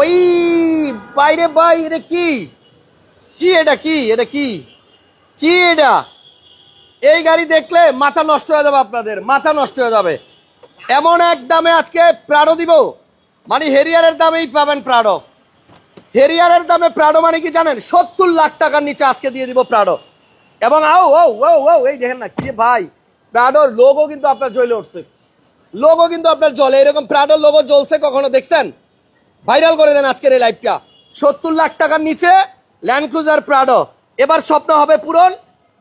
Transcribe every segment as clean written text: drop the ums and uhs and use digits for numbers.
ওই বাইরে ভাই, এটা কি কি এটা কি এটা কি কি এটা? এই গাড়ি দেখলে মাথা নষ্ট হয়ে যাবে, আপনাদের মাথা নষ্ট হয়ে যাবে। এমন এক দামে আজকে প্রাডো দিব, মানে হেরিয়ারের দামেই পাবেন প্রাডো। হেরিয়ারের দামে প্রাডো মানে কি জানেন? 70 লাখ টাকার নিচে আজকে দিয়ে দিব প্রাডো। এবং এই দেখেন না কি ভাই, প্রাডোর লোগো কিন্তু আপনার জ্বলে উঠছে, লোগো কিন্তু আপনার জ্বলে। এরকম প্রাডোর লোগো জ্বলছে কখনো দেখছেন? ভাইরাল করে দেন আজকের এই লাইভটা। 70 লাখ টাকার নিচে ল্যান্ড ক্রুজার প্রাডো। এবার স্বপ্ন হবে পূরণ।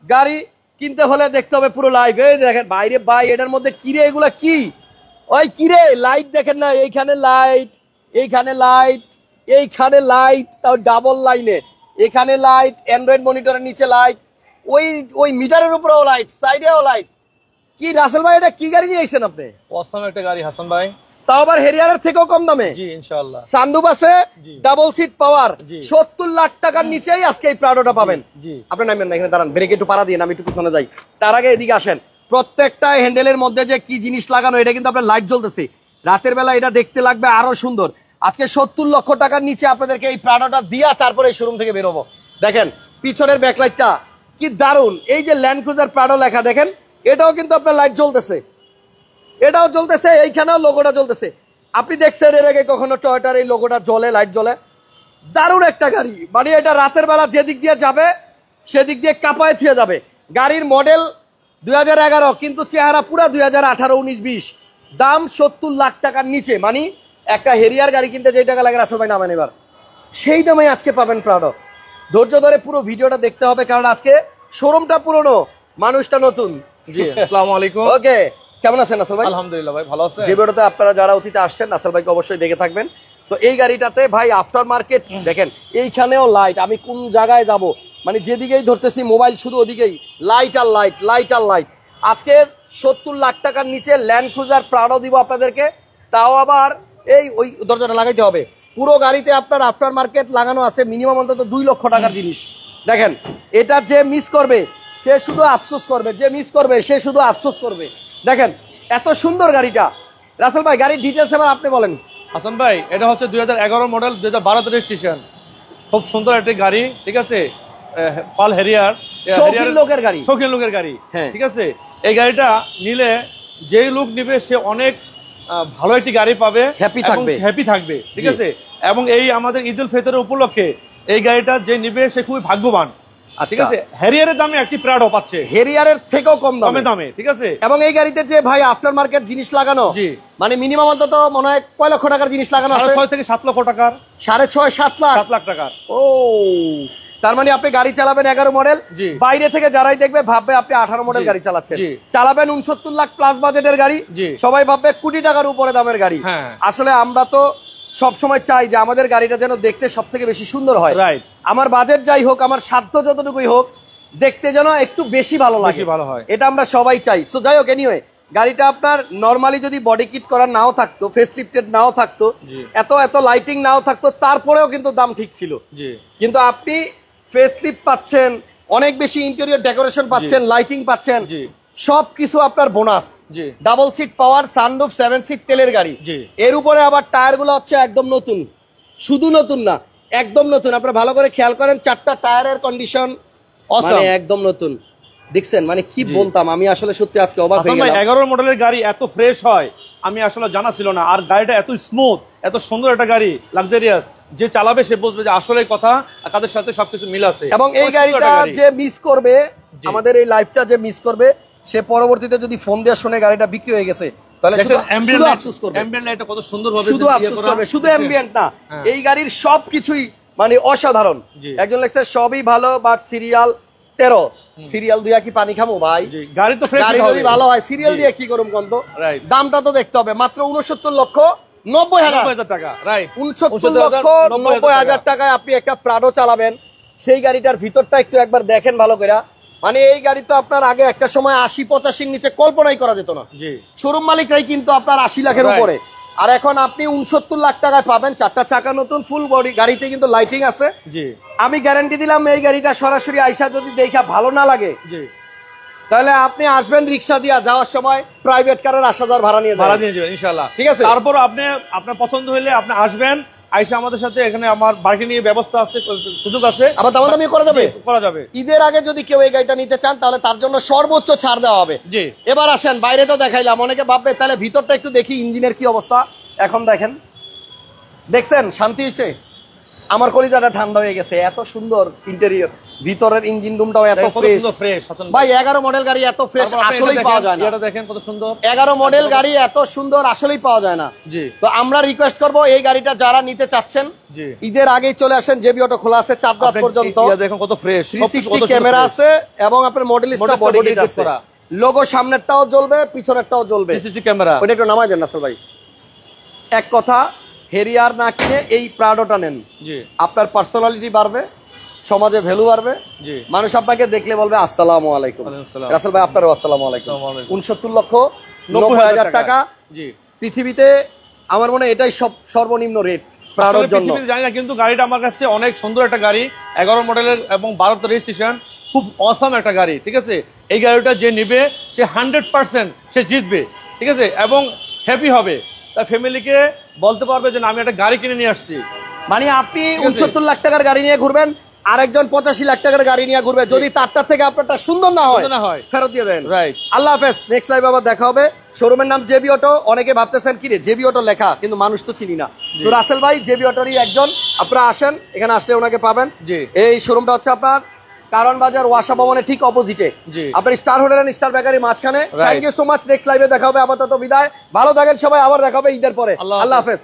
গাড়ি কিনতে হলে দেখতে হবে পুরো লাইভ। এই দেখেন বাইরে ভাই, এটার মধ্যে কিরে এগুলা কি? ওই কিরে লাইট দেখেন না, এইখানে লাইট, এইখানে লাইট, এইখানে লাইট, তাও ডাবল লাইনে, এখানে লাইট, অ্যান্ড্রয়েড মনিটরের নিচে লাইট, ওই ওই মিটারের উপরেও লাইট, সাইডেও লাইট। কি রাসেল ভাই, এটা কি গাড়ি নিয়ে আইছেন আপনি? অসাম একটা গাড়ি হাসান ভাই, তাও আবার হেরিয়ারের থেকেও কম দামে। জি ইনশাআল্লাহ। সানরুফ আছে, ডাবল সিট পাওয়ার, 70 লাখ টাকার নিচেই আজকে এই প্রাডোটা পাবেন। আপনি নামেন না, এখানে দাঁড়ান, ব্রেক একটু পাড়া দিয়ে আমি একটু পিছনে যাই। তার আগে এদিকে আসেন। প্রত্যেকটা হ্যান্ডেলের মধ্যে যে কি জিনিস লাগানো, এটা কিন্তু আপনার লাইট জ্বলতেছে। রাতের বেলা এটা দেখতে লাগবে আরো সুন্দর। আজকে 70 লক্ষ টাকার নিচে আপনাদেরকে এই প্রাডোটা দিয়া তারপরে শোরুম থেকে বেরোবো। দেখেন পিছনের ব্যাকলাইটটা কি দারুন। এই যে ল্যান্ড ক্রুজার প্রাডো লেখা দেখেন, এটাও কিন্তু আপনার লাইট জ্বলতেছে, এটাও জ্বলতেছে, এইখানেও লোগোটা জ্বলতেছে। আপনি দেখছেন এর আগে কখনো টয়োটার এই লোগোটা জ্বলে, লাইট জ্বলে? দারুণ একটা গাড়ি, মানে এটা রাতের বেলা যেদিক দিয়ে যাবে সেদিক দিয়ে কাঁপায় থুয়ে যাবে। গাড়ির মডেল 2011, কিন্তু চেহারা পুরা 2018, 19, 20। দাম 70 লাখ টাকার নিচে, মানে একটা হেরিয়ার গাড়ি কিনতে যেই টাকা লাগে রাসেল ভাই নামেন এবার, সেই দামে আজকে পাবেন প্রাডো। ধৈর্য ধরে পুরো ভিডিওটা দেখতে হবে, কারণ আজকে শোরুমটা পুরনো, মানুষটা নতুন। জি আসসালামু আলাইকুম। ওকে, কেমন আছেন নাসেল ভাই? আলহামদুলিল্লাহ ভাই, ভালো আছেন? যে ভিডিওতে আপনারা যারা অতীতে আসছেন নাসেল ভাইকে অবশ্যই দেখে থাকবেন। সো এই গাড়িটাতে ভাই আফটার মার্কেট দেখেন, এইখানেও লাইট, আমি কোন জায়গায় যাব, মানে যেদিকেই ধরতেছি মোবাইল শুধু ওদিকেই লাইট আর লাইট, লাইট আর লাইট। আজকে 70 লাখ টাকার নিচে ল্যান্ড ক্রুজার প্রাডো দিব আপনাদেরকে, তাও আবার এই ওই দরজাটা লাগাইতে হবে। পুরো গাড়িতে আপনার আফটার মার্কেট লাগানো আছে, মিনিমাম অন্তত 2 লক্ষ টাকার জিনিস। দেখেন এটা যে মিস করবে সে শুধু আফসোস করবে, যে মিস করবে সে শুধু আফসোস করবে। দেখেন এত সুন্দর গাড়িটা। রাসেল ভাই গাড়ির ডিটেলস এবার আপনি বলেন। হাসান ভাই এটা হচ্ছে 2011 মডেল, 2012 রেজিস্ট্রেশন। খুব সুন্দর একটা গাড়ি, ঠিক আছে? পাল হেরিয়ার, শৌখিন লোকের গাড়ি, শৌখিন লোকের গাড়ি, হ্যাঁ ঠিক আছে? এই গাড়িটা নিলে যেই লোক নিবে সে অনেক ভালো একটি গাড়ি পাবে, হ্যাপি থাকবে, ঠিক আছে? এবং এই আমাদের ঈদ উল ফিতরের উপলক্ষে এই গাড়িটা যে নিবে সে খুবই ভাগ্যবান, ঠিক আছে? হেরিয়ারের দামে একটি প্রাডো পাচ্ছে, হেরিয়ারের থেকেও কম দামে, ঠিক আছে? এবং এই গাড়িতে যে ভাই আফটার মার্কেট জিনিস লাগানো, মানে মিনিমাম অন্তত মনে হয় কয় লক্ষ টাকার জিনিস লাগানো আছে? 6.5 থেকে 7 লক্ষ টাকার, 6.5 7 লাখ, 7 লাখ টাকার। ও তার মানে আপনি গাড়ি চালাবেন 11 মডেল, বাইরে থেকে যারাই দেখবে ভাববে আপনি 18 মডেল গাড়ি চালাচ্ছেন। চালাবেন 69 লাখ প্লাস বাজেটের গাড়ি, সবাই ভাববে কোটি টাকার উপরে দামের গাড়ি। আসলে আমরা তো সব সময় চাই যে আমাদের গাড়িটা যেন দেখতে সব থেকে বেশি সুন্দর হয়। রাইট, আমার বাজেট যাই হোক, আমার সাধ্য যতটুকুই হোক, দেখতে যেন একটু বেশি ভালো লাগে, ভালো হয়, এটা আমরা সবাই চাই। সো যাই হোক, এনিওয়ে গাড়িটা আপনার নরমালি যদি বডি কিট করা নাও থাকতো, ফেস লিফটেড নাও থাকতো, এত লাইটিং নাও থাকতো, তারপরেও কিন্তু দাম ঠিক ছিল। কিন্তু আপনি ফেস লিফট পাচ্ছেন, অনেক বেশি ইন্টেরিয়র ডেকোরেশন পাচ্ছেন, লাইটিং পাচ্ছেন, সবকিছু আপনার bonus. Double seat power, sunroof, 7 seat তেলের গাড়ি, এর উপরে আবার টায়ার গুলো হচ্ছে একদম নতুন, শুধু নতুন না একদম নতুন। আপনারা ভালো করে খেয়াল করেন, 4টা টায়ারের কন্ডিশন মানে একদম নতুন। দেখছেন মানে কি বলতাম, আমি আসলে সত্যি আজকে অবাক হয়ে গেলাম। 11 মডেলের গাড়ি এত ফ্রেশ হয় আমি আসলে জানা ছিল না। আর গাড়িটা এত স্মুথ, এত সুন্দর একটা গাড়ি, লাক্সারিয়াস, যে চালাবে সে বুঝবে যে আসলে কথা কাদের সাথে সবকিছু মিল আছে। এবং এই গাড়িটা যে মিস করবে, আমাদের এই লাইফটা যে মিস করবে, সে পরবর্তীতে যদি ফোন দিয়ে শুনে গাড়িটা বিক্রি হয়ে গেছে, তাহলে শুধু আফসোস করবে। অ্যাম্বিয়েন্ট লাইটটা কত সুন্দরভাবে, শুধু আফসোস করবে। শুধু অ্যাম্বিয়েন্ট না, এই গাড়ির সবকিছুই মানে অসাধারণ। একজন লেখছে সবই ভালো, বাট সিরিয়াল 13, সিরিয়াল দিয়ে কি পানি খাবো ভাই? গাড়ি তো ফ্রেশ, গাড়ি যদি ভালো হয় সিরিয়াল দিয়ে কি করুম কোন? তো দামটা তো দেখতে হবে, মাত্র 69 লক্ষ 90,000 টাকা। রাইট, 69 লক্ষ 90,000 টাকায় আপনি একটা প্রাডো চালাবেন। সেই গাড়িটার ভিতরটা একটু একবার দেখেন ভালো করে। মানে এই গাড়ি তো আপনার আগে একটা সময় 80-85 নিচে কল্পনাই করা যেত না। শোরুম মালিকরাই কিন্তু আপনার 80 লাখের উপরে, আর এখন আপনি 69 লাখ টাকায় পাবেন। 4টা চাকা নতুন, ফুল বডি, গাড়িতে কিন্তু লাইটিং আছে। আমি গ্যারান্টি দিলাম এই গাড়িটা সরাসরি আইসা যদি দেখা ভালো না লাগে, তাহলে আপনি আসবেন রিক্সা দিয়ে, যাওয়ার সময় প্রাইভেট কারের 80,000 ভাড়া নিয়ে যাবেন ইনশাআল্লাহ, ঠিক আছে? তারপর আপনি আপনার পছন্দ হলে আপনি আসবেন, আইসা আমাদের সাথে এখানে আমার বার্গেনিং এর ব্যবস্থা আছে, সুযোগ আছে, আবার দামাদামি করা যাবে, করা যাবে। ঈদের আগে যদি কেউ এই গাড়িটা নিতে চান তাহলে তার জন্য সর্বোচ্চ ছাড় দেওয়া হবে। জি। এবার আসেন, বাইরে তো দেখাইলাম, অনেকে ভাববে তাহলে ভিতরটা একটু দেখি ইঞ্জিনের কি অবস্থা। এখন দেখেন, দেখছেন শান্তি হয়েছে, আমার কলিজাটা ঠান্ডা হয়ে গেছে, এত সুন্দর ইন্টেরিয়র, ভিতরের ইঞ্জিন রুমটাও এত ফ্রেশ ভাই। 11 মডেল গাড়ি এত ফ্রেশ আসলেই পাওয়া যায় না। এটা দেখেন কত সুন্দর, 11 মডেল গাড়ি এত সুন্দর আসলেই পাওয়া যায় না। জি। তো আমরা রিকোয়েস্ট করব এই গাড়িটা যারা নিতে চাচ্ছেন ঈদের আগেই চলে আসেন, জেবি অটো খোলা আছে 4 রাত পর্যন্ত। দেখেন কত ফ্রেশ, 360 ক্যামেরা আছে এবং আপনার মডেলিস্টা বডি কিট আছে, লোগো সামনেরটাও জ্বলবে পিছনেরটাও জ্বলবে, 360 ক্যামেরা। ওটা একটু নামাই দেন নাসর ভাই। এক কথা, হেরিয়ার না কিনে এই প্রাডোটা নেন, আপনার পার্সোনালিটি বাড়বে, সমাজে ভ্যালু বাড়বে, মানুষ আপনাকে দেখলে বলবে আসসালামু আলাইকুম। রাসেল ভাই আপনারও আসসালামু আলাইকুম। 69,90,000 টাকা পৃথিবীতে আমার মনে হয় এটাই সর্বনিম্ন রেট প্রাডোর জন্য। জানি না, কিন্তু গাড়িটা আমার কাছে অনেক সুন্দর একটা গাড়ি, 11 মডেলের এবং 12 রেজিস্ট্রেশন, খুব অসাম একটা গাড়ি। ঠিক আছে, এই গাড়িটা যে নিবে সে 100% সে জিতবে। ঠিক আছে, এবং হ্যাপি হবে, তার ফ্যামিলিকে বলতে পারবে যে আমি একটা গাড়ি কিনে নিয়ে আসছি। মানে আপনি 69 লাখ টাকার গাড়ি নিয়ে ঘুরবেন, আরেকজন 85 লাখ টাকার গাড়ি নিয়ে ঘুরবে, যদি তারটা থেকে আপনারটা সুন্দর না হয় ফেরত দিয়ে দেন। রাইট, আল্লাহ হাফেজ, নেক্সট লাইভ আবার দেখা হবে। শোরুমের নাম জেবি অটো। অনেকে ভাবতেছেন কি রে জেবি অটো লেখা, কিন্তু মানুষ তো চিনি না। তো রাসেল ভাই জেবি অটোরই একজন, আপনারা আসেন, এখানে আসলে ওনাকে পাবেন। এই শোরুমটা হচ্ছে আপনার কারণ বাজার ওয়াসা ভবনের ঠিক অপোজিটে, আপনার star hotel and star bakery মাঝখানে। Thank you so much, next লাইভে দেখা হবে। আপাতত বিদায়, ভালো থাকেন সবাই, আবার দেখা হবে ঈদের পরে। আল্লাহ হাফেজ।